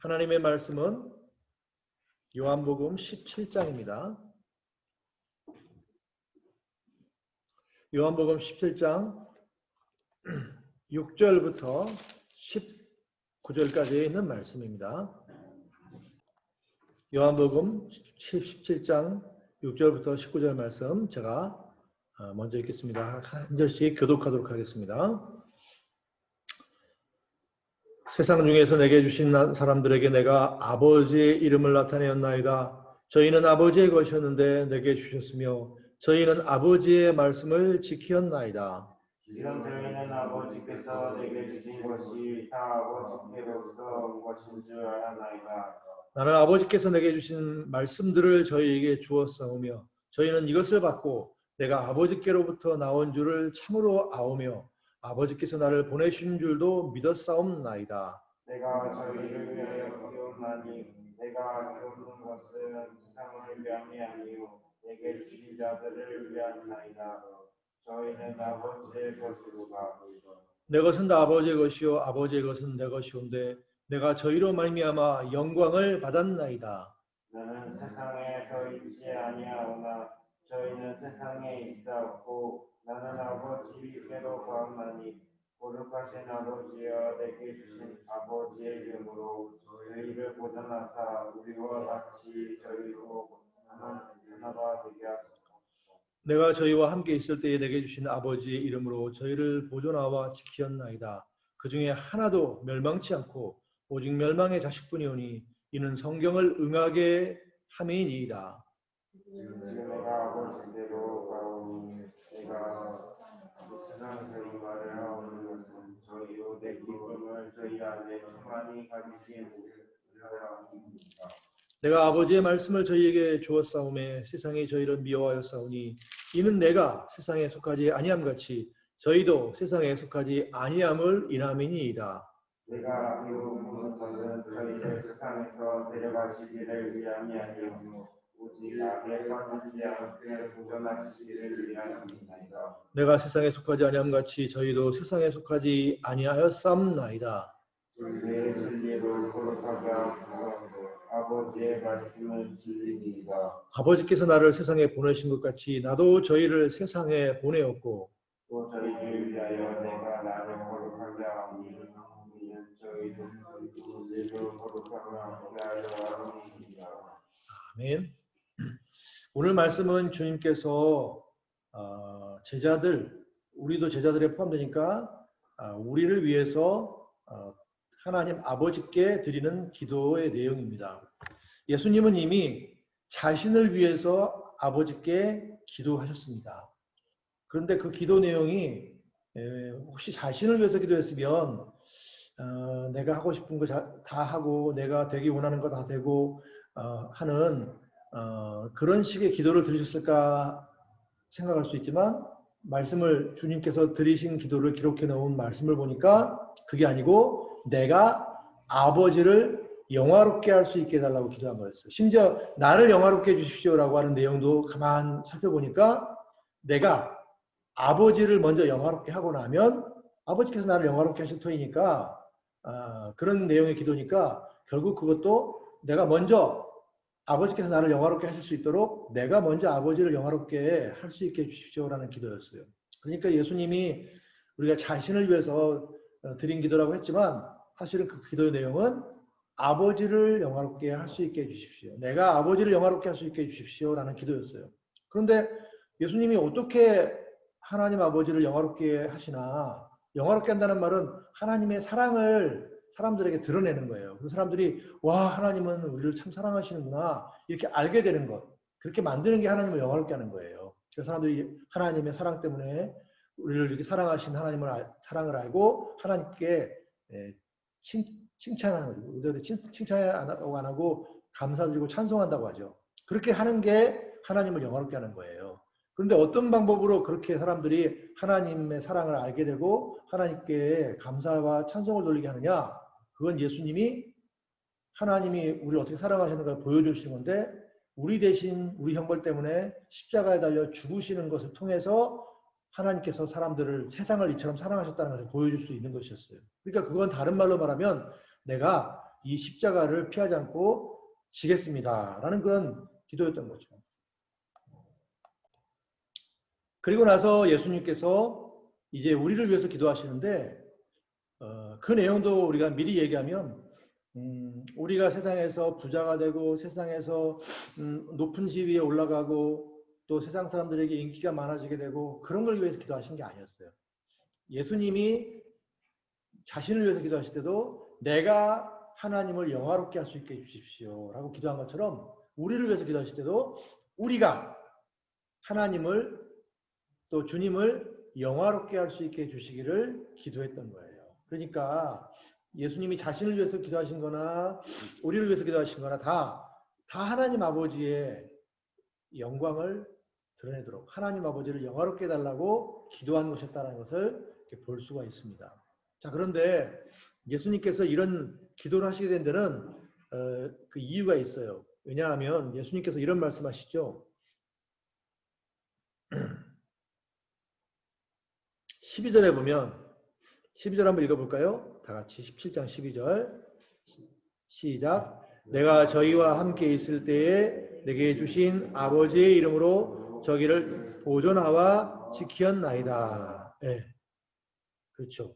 하나님의 말씀은 요한복음 17장입니다. 요한복음 17장 6절부터 19절까지 있는 말씀입니다. 요한복음 17장 6절부터 19절 말씀 제가 먼저 읽겠습니다. 한 절씩 교독하도록 하겠습니다. 세상 중에서 내게 주신 사람들에게 내가 아버지의 이름을 나타내었나이다. 저희는 아버지의 것이었는데 내게 주셨으며 저희는 아버지의 말씀을 지키었나이다. 지금 저희는 아버지께서 내게 주신 것이 다 아버지께로서 온 것인 줄 알았나이다. 나는 아버지께서 내게 주신 말씀들을 저희에게 주었사오며 저희는 이것을 받고 내가 아버지께로부터 나온 줄을 참으로 아오며 아버지께서 나를 보내신 줄도 믿었사옵나이다. 내가 저희를 위하여 기도하니 내가 기도하는 것은 세상을 위함이 아니요 내게 주신 자들을 위함이나이다. 저희는 아버지의 것이로다. 내 것은 다 아버지의 것이요 아버지의 것은 내 것이온데 내가 저희로 말미암아 영광을 받았나이다. 나는 세상에 더 있지 아니하오나 저희는 세상에 있사옵고 나는 아버지께로 가옵나니 거룩하신 아버지여 내게 주신 아버지의 이름으로 저희를 보존하사 우리와 같이 저희로 하나가 되게 하소서. 내가 저희와 함께 있을 때에 내게 주신 아버지의 이름으로 저희를 보존하와 지키었나이다. 그 중에 하나도 멸망치 않고 오직 멸망의 자식뿐이오니 이는 성경을 응하게 함이니이다. 지금 내가 아버지께로 가오니 내가 세상에서 이 말을 하오는 것은 저희로 내 기쁨을 저희 안에 충만히 가지게 하려 함입니다. 내가 아버지의 말씀을 저희에게 주었사오매 세상이 저희를 미워하였사오니 이는 내가 세상에 속하지 아니함 같이 저희도 세상에 속하지 아니함을 인함이니이다. 내가 이루는 것은 저희를 세상에서 데려가시기를 위함이 아니요 오직 악에 빠지지 않게 보존하시기를 위함이니이다. 내가 세상에 속하지 아니함 같이 저희도 세상에 속하지 아니하였삼나이다. 내 진리로 거룩하게 하소서. 아버지의 말씀은 진리이다. 아버지께서 나를 세상에 보내신 것 같이 나도 저희를 세상에 보내었고 또 저희를 위하여 내가 나를 거룩하게 하오니 이는 저희도 진리로 거룩하게 하려 함이니이다. 아멘. 오늘 말씀은 주님께서 제자들, 우리도 제자들에 포함되니까 우리를 위해서 하나님 아버지께 드리는 기도의 내용입니다. 예수님은 이미 자신을 위해서 아버지께 기도하셨습니다. 그런데 그 기도 내용이 혹시 자신을 위해서 기도했으면 내가 하고 싶은 거 다 하고 내가 되기 원하는 거 다 되고 하는 그런 식의 기도를 드리셨을까 생각할 수 있지만 말씀을 주님께서 드리신 기도를 기록해 놓은 말씀을 보니까 그게 아니고 내가 아버지를 영화롭게 할 수 있게 해달라고 기도한 거였어요. 심지어 나를 영화롭게 해주십시오라고 하는 내용도 가만 살펴보니까 내가 아버지를 먼저 영화롭게 하고 나면 아버지께서 나를 영화롭게 하실 터이니까 그런 내용의 기도니까 결국 그것도 내가 먼저 아버지께서 나를 영화롭게 하실 수 있도록 내가 먼저 아버지를 영화롭게 할 수 있게 해주십시오라는 기도였어요. 그러니까 예수님이 우리가 자신을 위해서 드린 기도라고 했지만 사실은 그 기도의 내용은 아버지를 영화롭게 할 수 있게 해주십시오. 내가 아버지를 영화롭게 할 수 있게 해주십시오라는 기도였어요. 그런데 예수님이 어떻게 하나님 아버지를 영화롭게 하시나? 영화롭게 한다는 말은 하나님의 사랑을 사람들에게 드러내는 거예요. 그래서 사람들이 와 하나님은 우리를 참 사랑하시는구나 이렇게 알게 되는 것. 그렇게 만드는 게 하나님을 영화롭게 하는 거예요. 그래서 사람들이 하나님의 사랑 때문에 우리를 이렇게 사랑하신 하나님을 사랑을 알고 하나님께 칭찬하는 거죠. 칭찬하고 안 하고 감사드리고 찬송한다고 하죠. 그렇게 하는 게 하나님을 영화롭게 하는 거예요. 그런데 어떤 방법으로 그렇게 사람들이 하나님의 사랑을 알게 되고 하나님께 감사와 찬송을 돌리게 하느냐? 그건 예수님이 하나님이 우리를 어떻게 사랑하시는 걸 보여주시는 건데 우리 대신 우리 형벌 때문에 십자가에 달려 죽으시는 것을 통해서 하나님께서 사람들을 세상을 이처럼 사랑하셨다는 것을 보여줄 수 있는 것이었어요. 그러니까 그건 다른 말로 말하면 내가 이 십자가를 피하지 않고 지겠습니다. 라는 그런 기도였던 거죠. 그리고 나서 예수님께서 이제 우리를 위해서 기도하시는데 그 내용도 우리가 미리 얘기하면 우리가 세상에서 부자가 되고 세상에서 높은 지위에 올라가고 또 세상 사람들에게 인기가 많아지게 되고 그런 걸 위해서 기도하신 게 아니었어요. 예수님이 자신을 위해서 기도하실 때도 내가 하나님을 영화롭게 할 수 있게 해주십시오 라고 기도한 것처럼 우리를 위해서 기도하실 때도 우리가 하나님을 또 주님을 영화롭게 할 수 있게 해주시기를 기도했던 거예요. 그러니까 예수님이 자신을 위해서 기도하신 거나 우리를 위해서 기도하신 거나 다 하나님 아버지의 영광을 드러내도록 하나님 아버지를 영화롭게 해달라고 기도한 것이었다는 것을 볼 수가 있습니다. 자, 그런데 예수님께서 이런 기도를 하시게 된 데는 그 이유가 있어요. 왜냐하면 예수님께서 이런 말씀하시죠. 12절에 보면 12절 한번 읽어볼까요? 다 같이 17장 12절 시작. 내가 저희와 함께 있을 때에 내게 주신 아버지의 이름으로 저기를 보존하와 지키었나이다. 네. 그렇죠.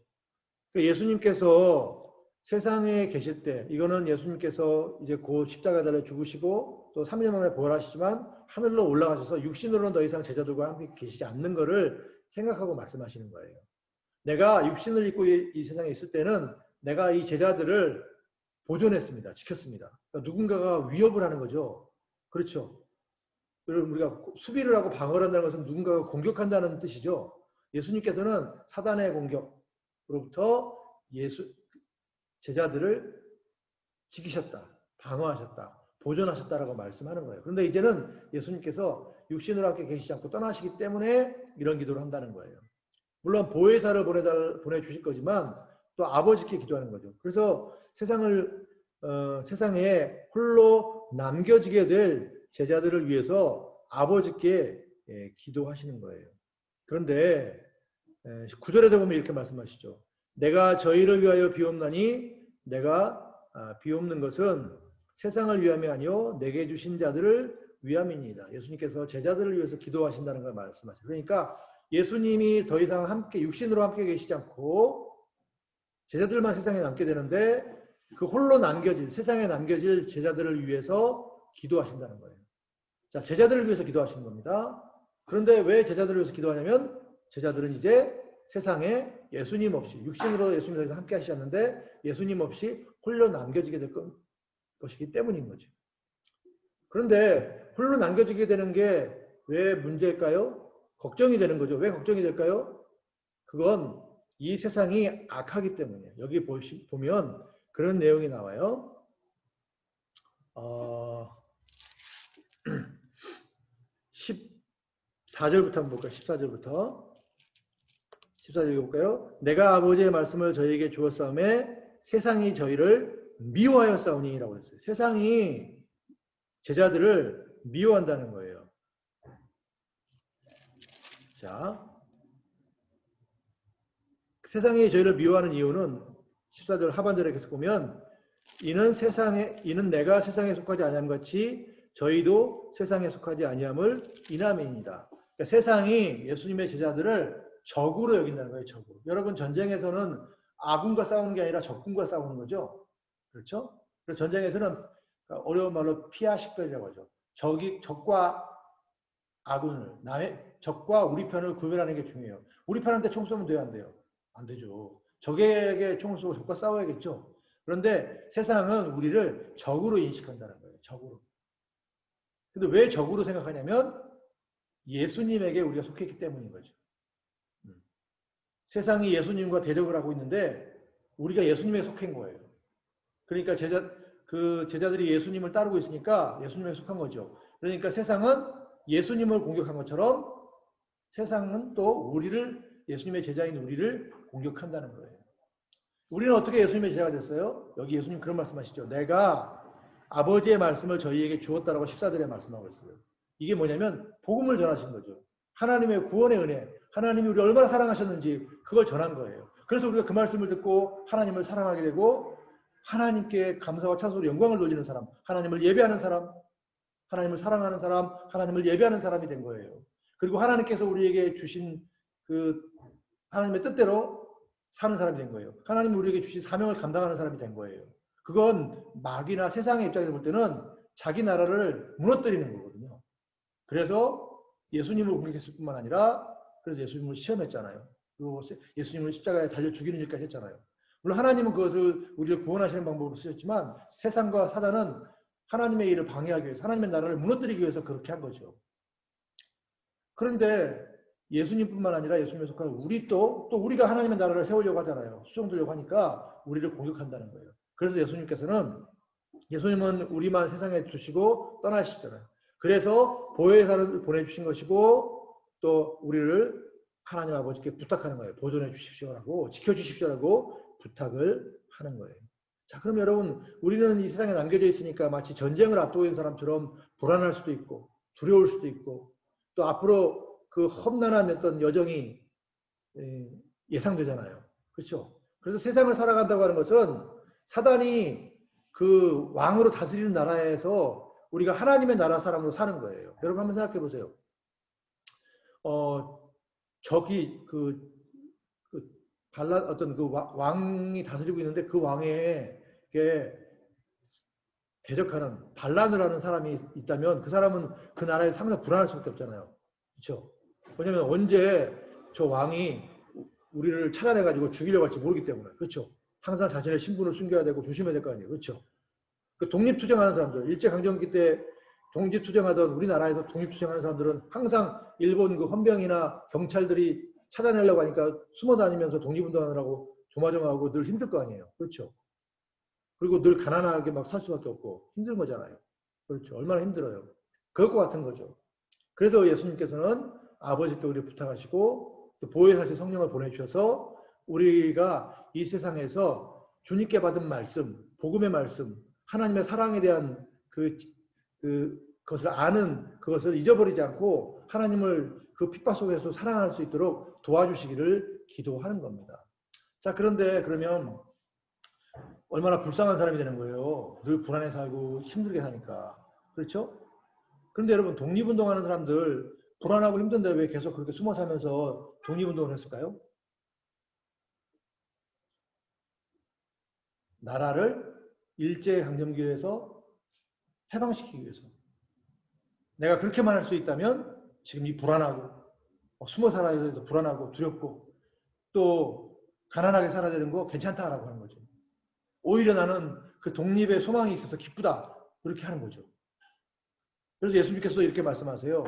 예수님께서 세상에 계실 때 이거는 예수님께서 이제 곧 십자가에 달려 죽으시고 또 3일 만에 부활하시지만 하늘로 올라가셔서 육신으로는 더 이상 제자들과 함께 계시지 않는 것을 생각하고 말씀하시는 거예요. 내가 육신을 입고 이 세상에 있을 때는 내가 이 제자들을 보존했습니다. 지켰습니다. 그러니까 누군가가 위협을 하는 거죠. 그렇죠. 여러분 우리가 수비를 하고 방어를 한다는 것은 누군가가 공격한다는 뜻이죠. 예수님께서는 사단의 공격으로부터 제자들을 지키셨다. 방어하셨다. 보존하셨다라고 말씀하는 거예요. 그런데 이제는 예수님께서 육신으로 함께 계시지 않고 떠나시기 때문에 이런 기도를 한다는 거예요. 물론 보혜사를 보내주실 거지만 또 아버지께 기도하는 거죠. 그래서 세상에 홀로 남겨지게 될 제자들을 위해서 아버지께 기도하시는 거예요. 그런데 9절에도 보면 이렇게 말씀하시죠. 내가 저희를 위하여 비옵나니 내가 비옵는 것은 세상을 위함이 아니요 내게 주신 자들을 위함이니이다. 예수님께서 제자들을 위해서 기도하신다는 걸 말씀하세요. 그러니까 예수님이 더 이상 함께 육신으로 함께 계시지 않고 제자들만 세상에 남게 되는데 그 홀로 남겨질 세상에 남겨질 제자들을 위해서 기도하신다는 거예요. 자, 제자들을 위해서 기도하시는 겁니다. 그런데 왜 제자들을 위해서 기도하냐면 제자들은 이제 세상에 예수님 없이 육신으로 예수님과 함께 하셨는데 예수님 없이 홀로 남겨지게 될 것이기 때문인 거죠. 그런데 홀로 남겨지게 되는 게 왜 문제일까요? 걱정이 되는 거죠. 왜 걱정이 될까요? 그건 이 세상이 악하기 때문이에요. 여기 보면 그런 내용이 나와요. 14절부터 한번 볼까요? 14절부터. 14절 읽어볼까요? 내가 아버지의 말씀을 저희에게 주었사오매 세상이 저희를 미워하였사오니 라고 했어요. 세상이 제자들을 미워한다는 거예요. 자, 세상이 저희를 미워하는 이유는 14절 하반절에 계속 보면 이는 내가 세상에 속하지 아니함 같이 저희도 세상에 속하지 아니함을 인함이니이다. 그러니까 세상이 예수님의 제자들을 적으로 여긴다는 거예요. 적으로. 여러분 전쟁에서는 아군과 싸우는 게 아니라 적군과 싸우는 거죠. 그렇죠? 그래서 전쟁에서는 어려운 말로 피아식별이라고 하죠. 적과 아군을 적과 우리 편을 구별하는 게 중요해요. 우리 편한테 총 쏘면 돼요, 안 돼요? 안 되죠. 적에게 총을 쏘고 적과 싸워야겠죠. 그런데 세상은 우리를 적으로 인식한다는 거예요. 적으로. 근데 왜 적으로 생각하냐면 예수님에게 우리가 속했기 때문인 거죠. 세상이 예수님과 대적을 하고 있는데 우리가 예수님에 속한 거예요. 그러니까 제자들이 예수님을 따르고 있으니까 예수님에 속한 거죠. 그러니까 세상은 예수님을 공격한 것처럼 세상은 또 예수님의 제자인 우리를 공격한다는 거예요. 우리는 어떻게 예수님의 제자가 됐어요? 여기 예수님 그런 말씀하시죠. 내가 아버지의 말씀을 저희에게 주었다라고 14절에 말씀하고 있어요. 이게 뭐냐면 복음을 전하신 거죠. 하나님의 구원의 은혜, 하나님이 우리를 얼마나 사랑하셨는지 그걸 전한 거예요. 그래서 우리가 그 말씀을 듣고 하나님을 사랑하게 되고 하나님께 감사와 찬송으로 영광을 돌리는 사람, 하나님을 예배하는 사람, 하나님을 사랑하는 사람, 하나님을 예배하는 사람이 된 거예요. 그리고 하나님께서 우리에게 주신 그 하나님의 뜻대로 사는 사람이 된 거예요. 하나님이 우리에게 주신 사명을 감당하는 사람이 된 거예요. 그건 마귀나 세상의 입장에서 볼 때는 자기 나라를 무너뜨리는 거거든요. 그래서 예수님을 공격했을 뿐만 아니라 그래서 예수님을 시험했잖아요. 그리고 예수님을 십자가에 달려 죽이는 일까지 했잖아요. 물론 하나님은 그것을 우리를 구원하시는 방법으로 쓰셨지만 세상과 사단은 하나님의 일을 방해하기 위해서 하나님의 나라를 무너뜨리기 위해서 그렇게 한 거죠. 그런데 예수님뿐만 아니라 예수님에 속한 우리 또 우리가 하나님의 나라를 세우려고 하잖아요. 수용되려고 하니까 우리를 공격한다는 거예요. 그래서 예수님은 우리만 세상에 두시고 떠나시잖아요. 그래서 보혜사를 보내주신 것이고 또 우리를 하나님 아버지께 부탁하는 거예요. 보존해 주십시오라고 지켜주십시오라고 부탁을 하는 거예요. 자, 그럼 여러분 우리는 이 세상에 남겨져 있으니까 마치 전쟁을 앞두고 있는 사람처럼 불안할 수도 있고 두려울 수도 있고 또 앞으로 그 험난한 어떤 여정이 예상되잖아요. 그렇죠? 그래서 세상을 살아간다고 하는 것은 사단이 그 왕으로 다스리는 나라에서 우리가 하나님의 나라 사람으로 사는 거예요. 여러분 한번 생각해 보세요. 저기 어떤 그 왕이 다스리고 있는데 그 왕에게 대적하는 반란을 하는 사람이 있다면 그 사람은 그 나라에서 항상 불안할 수밖에 없잖아요. 그렇죠? 왜냐하면 언제 저 왕이 우리를 찾아내가지고 죽이려고 할지 모르기 때문에. 그렇죠? 항상 자신의 신분을 숨겨야 되고 조심해야 될 거 아니에요. 그렇죠? 그 독립투쟁하는 사람들, 일제강점기 때 독립투쟁하던 우리나라에서 독립투쟁하는 사람들은 항상 일본 그 헌병이나 경찰들이 찾아내려고 하니까 숨어 다니면서 독립운동하느라고 조마조마하고 늘 힘들 거 아니에요. 그렇죠? 그리고 늘 가난하게 막 살 수밖에 없고 힘든 거잖아요. 그렇죠? 얼마나 힘들어요. 그것과 같은 거죠. 그래서 예수님께서는 아버지께 우리 부탁하시고 또 보혜사신 성령을 보내주셔서 우리가 이 세상에서 주님께 받은 말씀, 복음의 말씀, 하나님의 사랑에 대한 그것을 아는 그것을 잊어버리지 않고 하나님을 그 핍박 속에서 사랑할 수 있도록 도와주시기를 기도하는 겁니다. 자, 그런데 그러면 얼마나 불쌍한 사람이 되는 거예요. 늘 불안해 살고 힘들게 사니까. 그렇죠? 그런데 여러분 독립운동하는 사람들 불안하고 힘든데 왜 계속 그렇게 숨어 살면서 독립운동을 했을까요? 나라를 일제강점기에서 해방시키기 위해서. 내가 그렇게만 할 수 있다면 지금 이 불안하고 숨어 살아야 돼서 불안하고 두렵고 또 가난하게 살아야 되는 거 괜찮다라고 하는 거죠. 오히려 나는 그 독립의 소망이 있어서 기쁘다. 그렇게 하는 거죠. 그래서 예수님께서 이렇게 말씀하세요.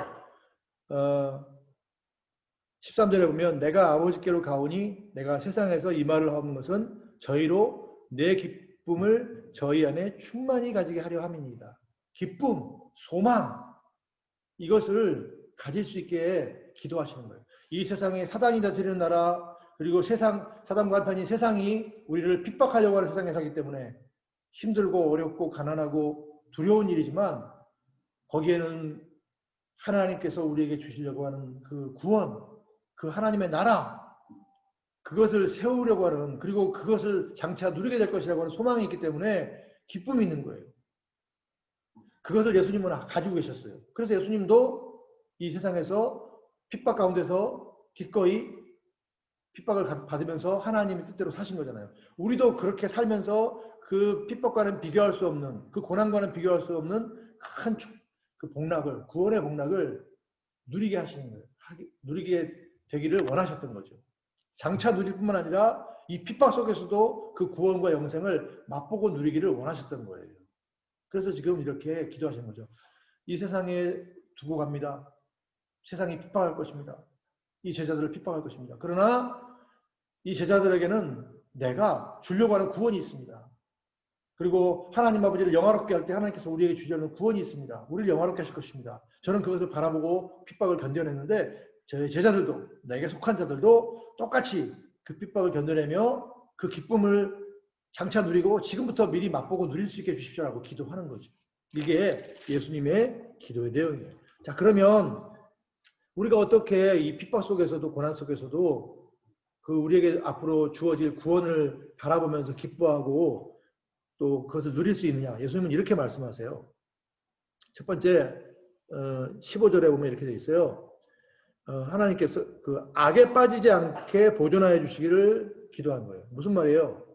13절에 보면 내가 아버지께로 가오니 내가 세상에서 이 말을 하는 것은 저희로 내 기쁨을 저희 안에 충만히 가지게 하려 함입니다. 기쁨, 소망 이것을 가질 수 있게 기도하시는 거예요. 이 세상에 사단이 다스리는 나라 그리고 사단과 한편인 세상이 우리를 핍박하려고 하는 세상에 살기 때문에 힘들고 어렵고 가난하고 두려운 일이지만 거기에는 하나님께서 우리에게 주시려고 하는 그 구원, 그 하나님의 나라 그것을 세우려고 하는 그리고 그것을 장차 누리게 될 것이라고 하는 소망이 있기 때문에 기쁨이 있는 거예요. 그것을 예수님은 가지고 계셨어요. 그래서 예수님도 이 세상에서 핍박 가운데서 기꺼이 핍박을 받으면서 하나님의 뜻대로 사신 거잖아요. 우리도 그렇게 살면서 그 핍박과는 비교할 수 없는 그 고난과는 비교할 수 없는 큰 그 복락을 구원의 복락을 누리게 하시는 거예요. 누리게 되기를 원하셨던 거죠. 장차 누릴 뿐만 아니라 이 핍박 속에서도 그 구원과 영생을 맛보고 누리기를 원하셨던 거예요. 그래서 지금 이렇게 기도하시는 거죠. 이 세상에 두고 갑니다. 세상이 핍박할 것입니다. 이 제자들을 핍박할 것입니다. 그러나 이 제자들에게는 내가 주려고 하는 구원이 있습니다. 그리고 하나님 아버지를 영화롭게 할 때 하나님께서 우리에게 주려는 구원이 있습니다. 우리를 영화롭게 하실 것입니다. 저는 그것을 바라보고 핍박을 견뎌냈는데 저희 제자들도 내게 속한 자들도 똑같이 그 핍박을 견뎌내며 그 기쁨을 장차 누리고 지금부터 미리 맛보고 누릴 수 있게 해주십시오라고 기도하는 거죠. 이게 예수님의 기도의 내용이에요. 자, 그러면 우리가 어떻게 이 핍박 속에서도 고난 속에서도 그 우리에게 앞으로 주어질 구원을 바라보면서 기뻐하고 또 그것을 누릴 수 있느냐. 예수님은 이렇게 말씀하세요. 첫 번째 15절에 보면 이렇게 돼 있어요. 하나님께서 그 악에 빠지지 않게 보존하여 주시기를 기도한 거예요. 무슨 말이에요?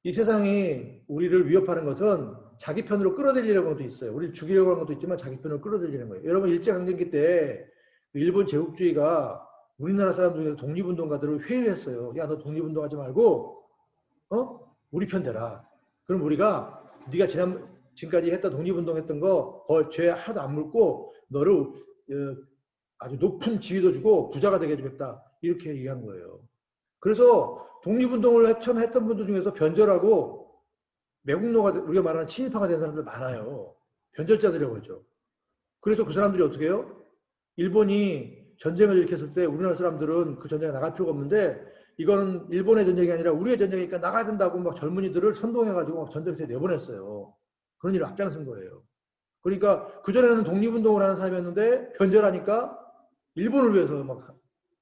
이 세상이 우리를 위협하는 것은 자기 편으로 끌어들이려는 것도 있어요. 우리를 죽이려고 하는 것도 있지만 자기 편으로 끌어들이는 거예요. 여러분 일제강점기 때 일본 제국주의가 우리나라 사람 중에서 독립운동가들을 회유했어요. 야, 너 독립운동하지 말고 우리 편 되라. 그럼 우리가 네가 지금까지 했던 독립운동했던 거 죄 하나도 안 물고 너를 아주 높은 지위도 주고 부자가 되게 해주겠다. 이렇게 얘기한 거예요. 그래서 독립운동을 처음 했던 분들 중에서 변절하고 매국노가 우리가 말하는 친일파가 된 사람들 많아요. 변절자들이라고 하죠. 그래서 그 사람들이 어떻게 해요? 일본이 전쟁을 일으켰을 때 우리나라 사람들은 그 전쟁에 나갈 필요가 없는데 이거는 일본의 전쟁이 아니라 우리의 전쟁이니까 나가야 된다고 막 젊은이들을 선동해가지고 막 전쟁터에 내보냈어요. 그런 일을 앞장선 거예요. 그러니까 그전에는 독립운동을 하는 사람이었는데 변절하니까 일본을 위해서 막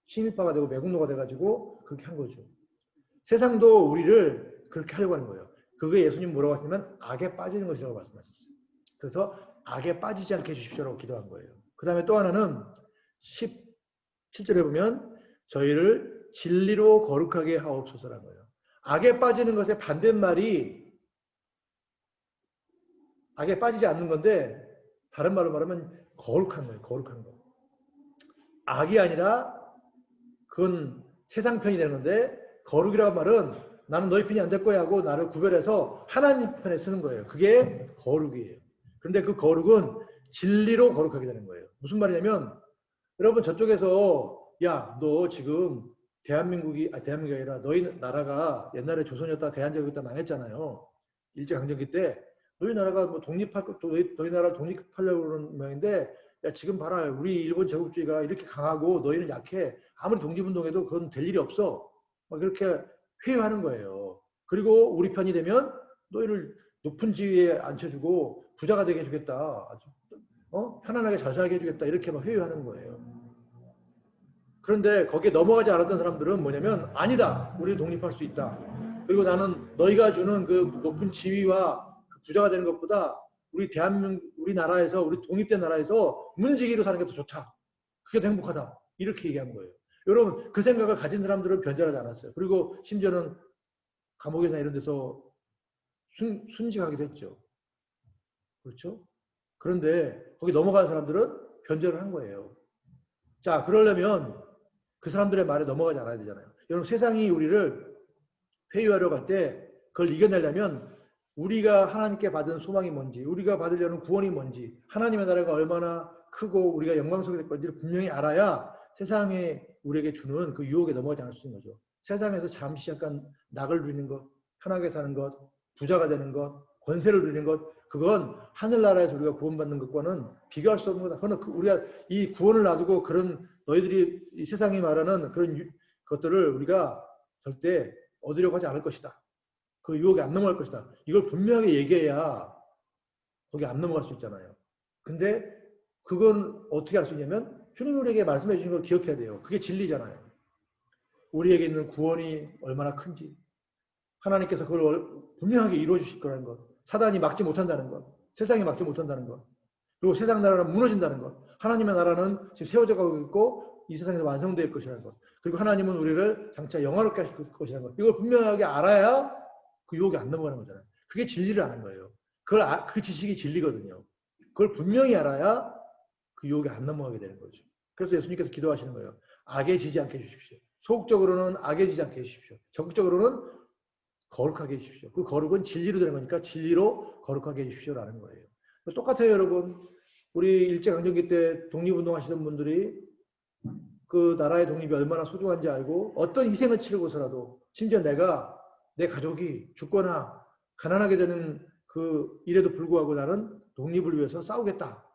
친일파가 되고 매국노가 돼가지고 그렇게 한 거죠. 세상도 우리를 그렇게 하려고 하는 거예요. 그게 예수님 뭐라고 하시냐면 악에 빠지는 것이라고 말씀하셨어요. 그래서 악에 빠지지 않게 해주십시오라고 기도한 거예요. 그 다음에 또 하나는 17절에 보면 저희를 진리로 거룩하게 하옵소서라는 거예요. 악에 빠지는 것의 반대말이 악에 빠지지 않는 건데 다른 말로 말하면 거룩한 거예요. 거룩한 거. 악이 아니라 그건 세상 편이 되는 건데 거룩이라고 말은 나는 너희 편이 안 될 거야 하고 나를 구별해서 하나님 편에 쓰는 거예요. 그게 거룩이에요. 그런데 그 거룩은 진리로 거룩하게 되는 거예요. 무슨 말이냐면 여러분 저쪽에서 야, 너 지금 대한민국이 아니라 너희 나라가 옛날에 조선이었다 대한제국이었다 망했잖아요. 일제강점기 때 너희 나라가 뭐 독립할 것도 너희 나라 독립하려고 그러는 모양인데 야, 지금 봐라. 우리 일본 제국주의가 이렇게 강하고 너희는 약해. 아무리 독립운동해도 그건 될 일이 없어. 막 그렇게 회유하는 거예요. 그리고 우리 편이 되면 너희를 높은 지위에 앉혀주고 부자가 되게 해주겠다. 편안하게 잘 살게 해주겠다. 이렇게 막 회유하는 거예요. 그런데 거기에 넘어가지 않았던 사람들은 뭐냐면 아니다. 우리 독립할 수 있다. 그리고 나는 너희가 주는 그 높은 지위와 그 부자가 되는 것보다 우리 나라에서 우리 독립된 나라에서 문지기로 사는 게 더 좋다. 그게 더 행복하다. 이렇게 얘기하는 거예요. 여러분 그 생각을 가진 사람들은 변절하지 않았어요. 그리고 심지어는 감옥이나 이런 데서 순직하기도 했죠. 그렇죠? 그런데 거기 넘어간 사람들은 변절을 한 거예요. 자, 그러려면 그 사람들의 말에 넘어가지 않아야 되잖아요. 여러분 세상이 우리를 회유하려고 할 때 그걸 이겨내려면 우리가 하나님께 받은 소망이 뭔지, 우리가 받으려는 구원이 뭔지, 하나님의 나라가 얼마나 크고 우리가 영광 속에 될 건지를 분명히 알아야 세상에 우리에게 주는 그 유혹에 넘어가지 않을 수 있는 거죠. 세상에서 잠시 약간 낙을 누리는 것, 편하게 사는 것, 부자가 되는 것, 권세를 누리는 것, 그건 하늘나라에서 우리가 구원받는 것과는 비교할 수 없는 거다. 그러나 우리가 이 구원을 놔두고 그런 너희들이 이 세상이 말하는 그런 것들을 우리가 절대 얻으려고 하지 않을 것이다. 그 유혹에 안 넘어갈 것이다. 이걸 분명하게 얘기해야 거기 안 넘어갈 수 있잖아요. 근데 그건 어떻게 할 수 있냐면 주님 우리에게 말씀해 주신 걸 기억해야 돼요. 그게 진리잖아요. 우리에게 있는 구원이 얼마나 큰지 하나님께서 그걸 분명하게 이루어 주실 거라는 것, 사단이 막지 못한다는 것, 세상이 막지 못한다는 것, 그리고 세상 나라는 무너진다는 것, 하나님의 나라는 지금 세워져 가고 있고 이 세상에서 완성될 것이라는 것, 그리고 하나님은 우리를 장차 영화롭게 하실 것이라는 것, 이걸 분명하게 알아야 그 유혹이 안 넘어가는 거잖아요. 그게 진리를 아는 거예요. 그 지식이 진리거든요. 그걸 분명히 알아야 그 유혹에 안 넘어가게 되는 거죠. 그래서 예수님께서 기도하시는 거예요. 악에 지지 않게 해주십시오. 소극적으로는 악에 지지 않게 해주십시오. 적극적으로는 거룩하게 해주십시오. 그 거룩은 진리로 되는 거니까 진리로 거룩하게 해주십시오라는 거예요. 똑같아요, 여러분. 우리 일제강점기 때 독립운동 하시던 분들이 그 나라의 독립이 얼마나 소중한지 알고 어떤 희생을 치르고서라도 심지어 내 가족이 죽거나 가난하게 되는 그 일에도 불구하고 나는 독립을 위해서 싸우겠다.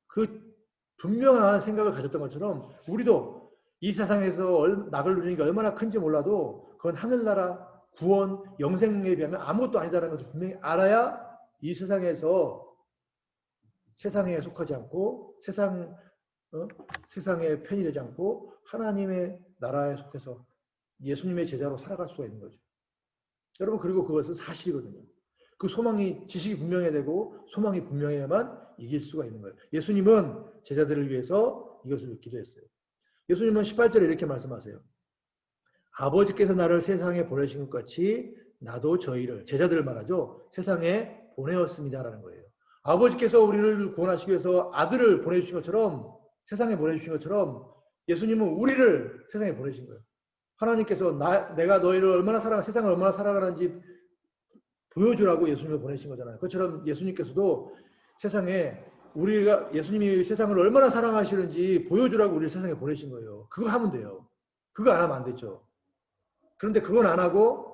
그 분명한 생각을 가졌던 것처럼 우리도 이 세상에서 낙을 누리는 게 얼마나 큰지 몰라도 그건 하늘나라 구원, 영생에 비하면 아무것도 아니다라는 것을 분명히 알아야 이 세상에서 세상에 속하지 않고 세상에 편이 되지 않고 하나님의 나라에 속해서 예수님의 제자로 살아갈 수가 있는 거죠. 여러분 그리고 그것은 사실이거든요. 그 소망이 지식이 분명해야 되고 소망이 분명해야만 이길 수가 있는 거예요. 예수님은 제자들을 위해서 이것을 기도했어요. 예수님은 18절에 이렇게 말씀하세요. 아버지께서 나를 세상에 보내신 것 같이 나도 저희를 제자들을 말하죠. 세상에 보내었습니다라는 거예요. 아버지께서 우리를 구원하시기 위해서 아들을 보내주신 것처럼 세상에 보내주신 것처럼 예수님은 우리를 세상에 보내신 거예요. 하나님께서 내가 너희를 얼마나 세상을 얼마나 사랑하는지 보여주라고 예수님을 보내신 거잖아요. 그것처럼 예수님께서도 세상에 예수님이 세상을 얼마나 사랑하시는지 보여주라고 우리를 세상에 보내신 거예요. 그거 하면 돼요. 그거 안 하면 안 되죠. 그런데 그건 안 하고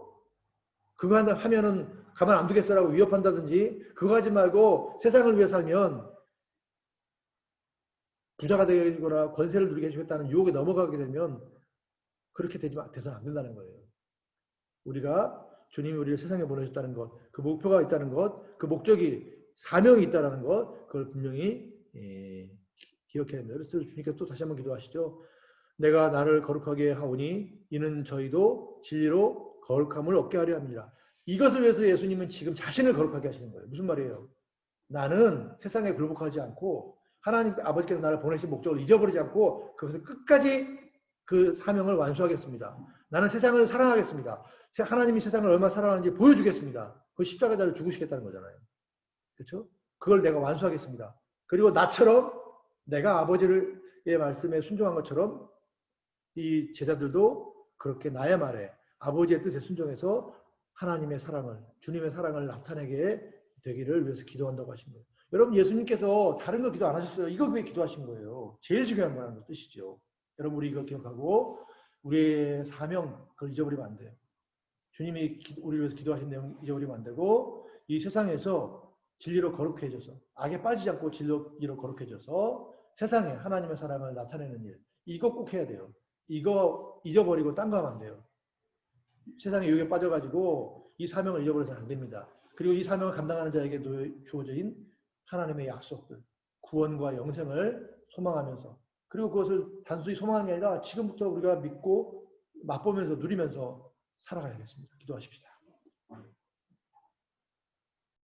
그거 하면은 가만 안 두겠어라고 위협한다든지 그거 하지 말고 세상을 위해 살면 부자가 되거나 권세를 누리게 해주겠다는 유혹에 넘어가게 되면 그렇게 돼서는 안 된다는 거예요. 우리가 주님이 우리를 세상에 보내셨다는 것, 그 목표가 있다는 것, 그 목적이 사명이 있다는 것, 그걸 분명히 기억해야 합니다. 그래서 주님께서 또 다시 한번 기도하시죠. 내가 나를 거룩하게 하오니 이는 저희도 진리로 거룩함을 얻게 하려 합니다. 이것을 위해서 예수님은 지금 자신을 거룩하게 하시는 거예요. 무슨 말이에요? 나는 세상에 굴복하지 않고 하나님 아버지께서 나를 보내신 목적을 잊어버리지 않고 그것을 끝까지 그 사명을 완수하겠습니다. 나는 세상을 사랑하겠습니다. 하나님이 세상을 얼마나 사랑하는지 보여주겠습니다. 그 십자가자를 죽으시겠다는 거잖아요. 그렇죠? 그걸 내가 완수하겠습니다. 그리고 나처럼 내가 아버지의 말씀에 순종한 것처럼 이 제자들도 그렇게 나의 말에 아버지의 뜻에 순종해서 하나님의 사랑을, 주님의 사랑을 나타내게 되기를 위해서 기도한다고 하신 거예요. 여러분 예수님께서 다른 거 기도 안 하셨어요. 이거 왜 기도하신 거예요? 제일 중요한 거라는 뜻이죠. 여러분 우리 이거 기억하고 우리의 사명 그걸 잊어버리면 안 돼요. 주님이 우리 위해서 기도하신 내용 잊어버리면 안 되고 이 세상에서 진리로 거룩해져서 악에 빠지지 않고 진리로 거룩해져서 세상에 하나님의 사랑을 나타내는 일 이거 꼭 해야 돼요. 이거 잊어버리고 딴 거 하면 안 돼요. 세상의 유혹에 빠져가지고 이 사명을 잊어버려서는 안 됩니다. 그리고 이 사명을 감당하는 자에게 주어진 하나님의 약속들, 구원과 영생을 소망하면서 그리고 그것을 단순히 소망하는 게 아니라 지금부터 우리가 믿고 맛보면서 누리면서 살아가야겠습니다. 기도하십시다.